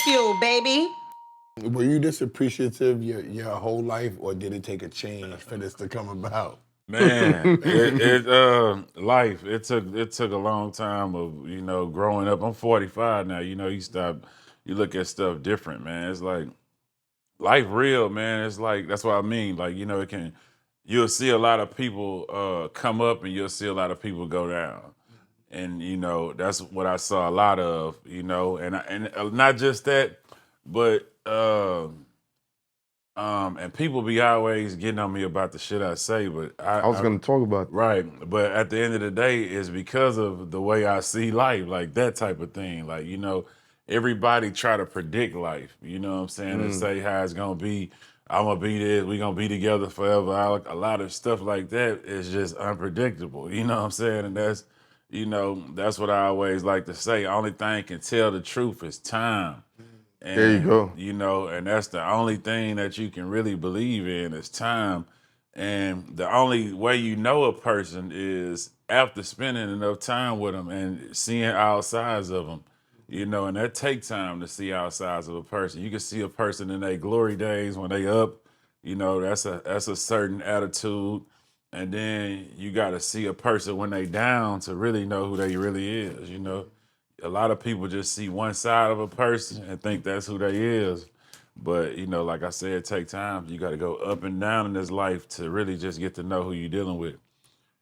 Bagfuel, baby. Were you this appreciative your whole life, or did it take a change for this to come about? Man, life. It took a long time of growing up. I'm 45 now. You look at stuff different, man. It's like life real, man. It's like that's what I mean. Like you'll see a lot of people come up, and you'll see a lot of people go down, and that's what I saw a lot of. And not just that, but. And people be always getting on me about the shit I say, but I was going to talk about right. But at the end of the day, it's because of the way I see life, like that type of thing. Like everybody try to predict life. You know what I'm saying? And say how it's gonna be. I'm gonna be this. We gonna be together forever. A lot of stuff like that is just unpredictable. You know what I'm saying? And that's what I always like to say. Only thing can tell the truth is time. And, there you go. And that's the only thing that you can really believe in is time. And the only way you know a person is after spending enough time with them and seeing all sides of them, and that takes time to see all sides of a person. You can see a person in their glory days when they up, that's a certain attitude. And then you got to see a person when they down to really know who they really is, A lot of people just see one side of a person and think that's who they is. But, like I said, it take time. You got to go up and down in this life to really just get to know who you're dealing with.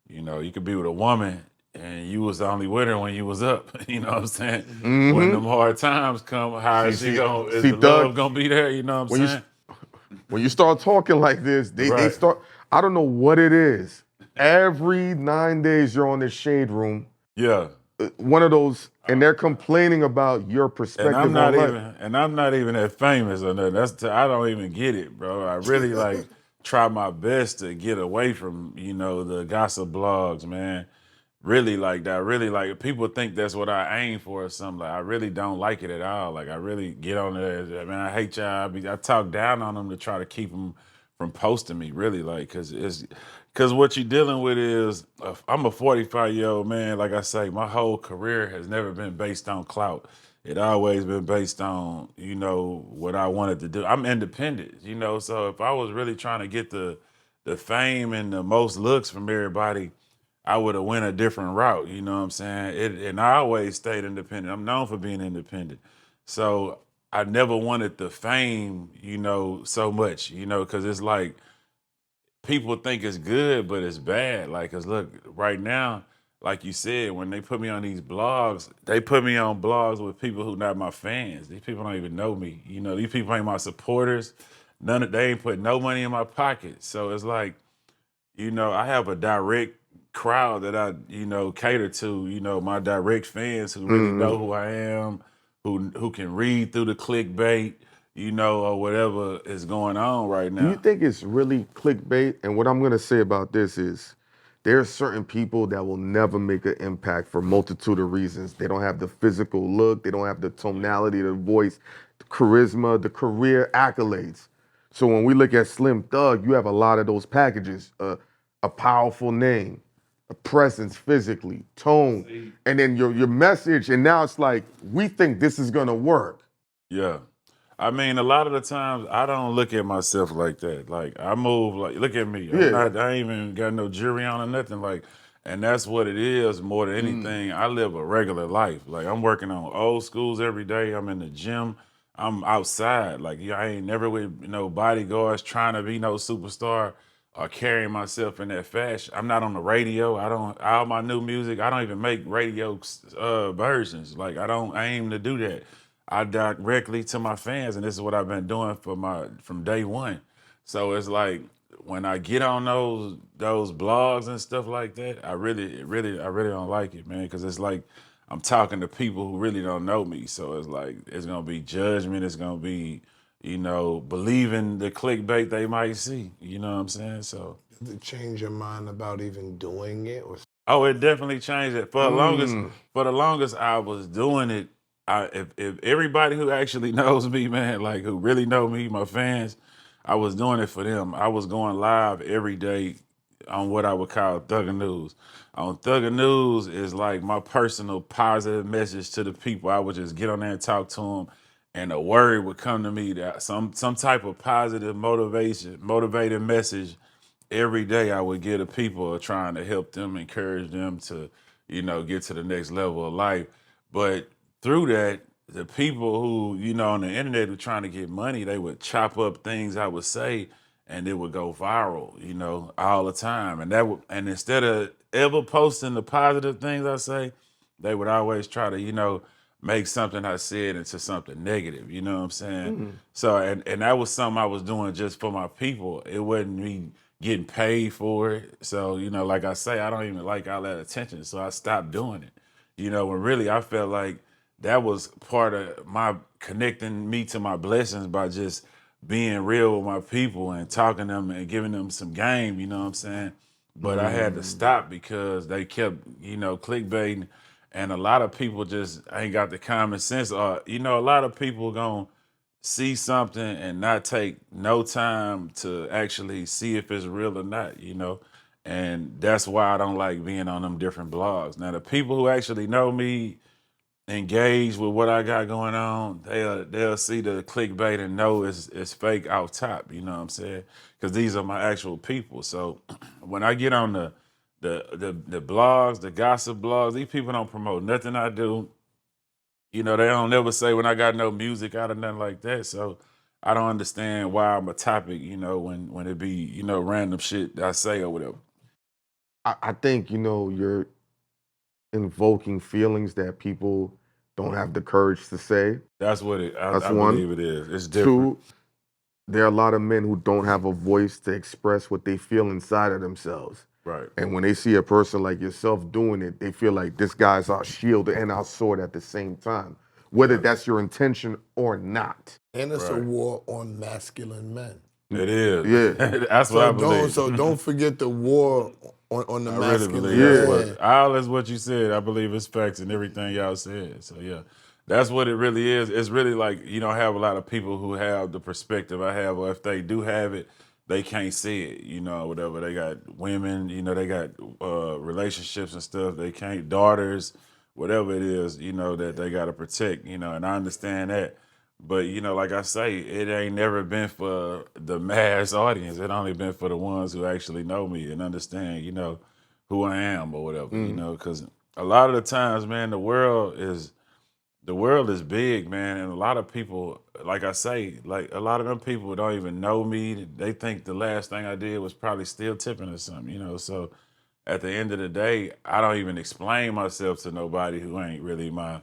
You could be with a woman and you was only with her when you was up. You know what I'm saying? When them hard times come, how is the love going to be there? You know what I'm saying? When you start talking like this, they start, I don't know what it is. Every 9 days you're on this shade room. Yeah. One of those, and they're complaining about your perspective and I'm not on life. I'm not even that famous or nothing. I don't even get it, bro. I really try my best to get away from the gossip blogs, man. Really like that. Really like people think that's what I aim for or something. Like I really don't like it at all. Like I really get on there. Man, I hate y'all. I talk down on them to try to keep them from posting me. Really, like because what you're dealing with is I'm a 45-year-old man. Like I say, my whole career has never been based on clout. It always been based on what I wanted to do. I'm independent, So if I was really trying to get the fame and the most looks from everybody, I would have went a different route, you know what I'm saying? And I always stayed independent. I'm known for being independent. So I never wanted the fame, so much, because it's like people think it's good, but it's bad. Like, cause look, right now, like you said, when they put me on these blogs, they put me on blogs with people who not my fans. These people don't even know me. These people ain't my supporters. They ain't put no money in my pocket. So it's like, I have a direct crowd that I, cater to, my direct fans who really know who I am, who can read through the clickbait, or whatever is going on right now. Do you think it's really clickbait? And what I'm going to say about this is there are certain people that will never make an impact for a multitude of reasons. They don't have the physical look. They don't have the tonality, the voice, the charisma, the career accolades. So when we look at Slim Thug, you have a lot of those packages. A powerful name, a presence physically, tone, and then your message. And now it's like, we think this is going to work. Yeah. I mean, a lot of the times I don't look at myself like that. Like I move like, look at me. I ain't even got no jewelry on or nothing. Like, and that's what it is more than anything. I live a regular life. Like I'm working on old schools every day. I'm in the gym. I'm outside. Like I ain't never with bodyguards trying to be no superstar or carrying myself in that fashion. I'm not on the radio. All my new music, I don't even make radio versions. Like I don't aim to do that. I directly to my fans, and this is what I've been doing from day one. So it's like when I get on those blogs and stuff like that, I really don't like it, man, because it's like I'm talking to people who really don't know me. So it's like it's gonna be judgment. It's gonna be believing the clickbait they might see. You know what I'm saying? So Did it change your mind about even doing it? Oh, it definitely changed it. For the longest I was doing it. If everybody who actually knows me, man, like who really know me, my fans, I was doing it for them. I was going live every day on what I would call Thugger News. On Thugger News is like my personal positive message to the people. I would just get on there and talk to them and a word would come to me, that some type of positive motivated message every day I would give to people, trying to help them, encourage them to, get to the next level of life. But through that, the people who, on the internet were trying to get money, they would chop up things I would say and it would go viral, all the time. And instead of ever posting the positive things I say, they would always try to, make something I said into something negative. You know what I'm saying? So, and that was something I was doing just for my people. It wasn't me getting paid for it. So, like I say, I don't even like all that attention. So I stopped doing it. When really I felt like that was part of my connecting me to my blessings by just being real with my people and talking to them and giving them some game, you know what I'm saying? But I had to stop because they kept, clickbaiting, and a lot of people just ain't got the common sense. A lot of people gonna see something and not take no time to actually see if it's real or not, and that's why I don't like being on them different blogs. Now, the people who actually know me, engage with what I got going on, they'll see the clickbait and know it's fake off top. You know what I'm saying? Because these are my actual people. So when I get on the blogs, the gossip blogs, these people don't promote nothing I do. They don't never say when I got no music out or nothing like that. So I don't understand why I'm a topic. When it be random shit I say or whatever. I think, you're invoking feelings that people don't have the courage to say. That's what That's I one. believe it is. It's different. Two, there are a lot of men who don't have a voice to express what they feel inside of themselves. Right. And when they see a person like yourself doing it, they feel like this guy's our shield and our sword at the same time, whether that's your intention or not. And it's a Right. war on masculine men. It is. Yeah. That's what I believe. Don't forget the war on the I really masculine believe men. all is what you said. I believe it's facts and everything y'all said. So yeah, that's what it really is. It's really like you don't have a lot of people who have the perspective I have, or if they do have it, they can't see it. Whatever. They got women. They got relationships and stuff. They can't, daughters, whatever it is. That they got to protect. And I understand that. But like I say, it ain't never been for the mass audience. It only been for the ones who actually know me and understand, who I am or whatever. Because a lot of the times, man, the world is big, man, and a lot of people, like I say, like a lot of them people don't even know me. They think the last thing I did was probably still tipping or something. So at the end of the day, I don't even explain myself to nobody who ain't really my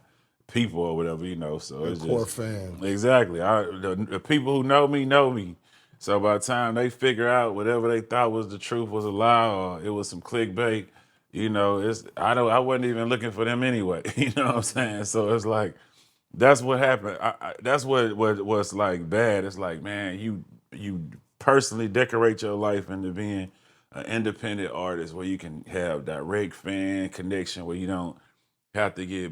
people or whatever, So it's Core just fans. exactly. The people who know me. So by the time they figure out whatever they thought was the truth was a lie or it was some clickbait, I wasn't even looking for them anyway. You know what I'm saying? So it's like that's what happened. That's what's like bad. It's like, man, you personally decorate your life into being an independent artist where you can have direct fan connection, where you don't have to get,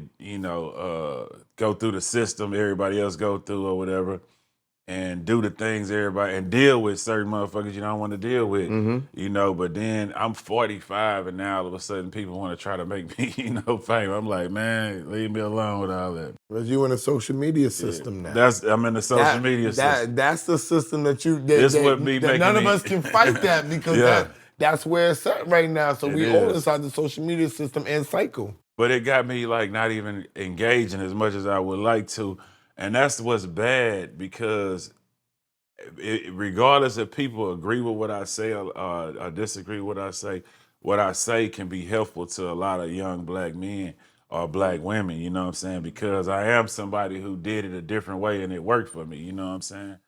go through the system everybody else go through or whatever, and do the things everybody and deal with certain motherfuckers you don't want to deal with, But then I'm 45 and now all of a sudden people want to try to make me, famous. I'm like, man, leave me alone with all that. Because you in a social media system now. I'm in the social media system. That's the system that none of us can fight that because that's where it's at right now. So we all inside the social media system and cycle. But it got me like not even engaging as much as I would like to. And that's what's bad because regardless if people agree with what I say or disagree with what I say can be helpful to a lot of young black men or black women, you know what I'm saying? Because I am somebody who did it a different way and it worked for me, you know what I'm saying?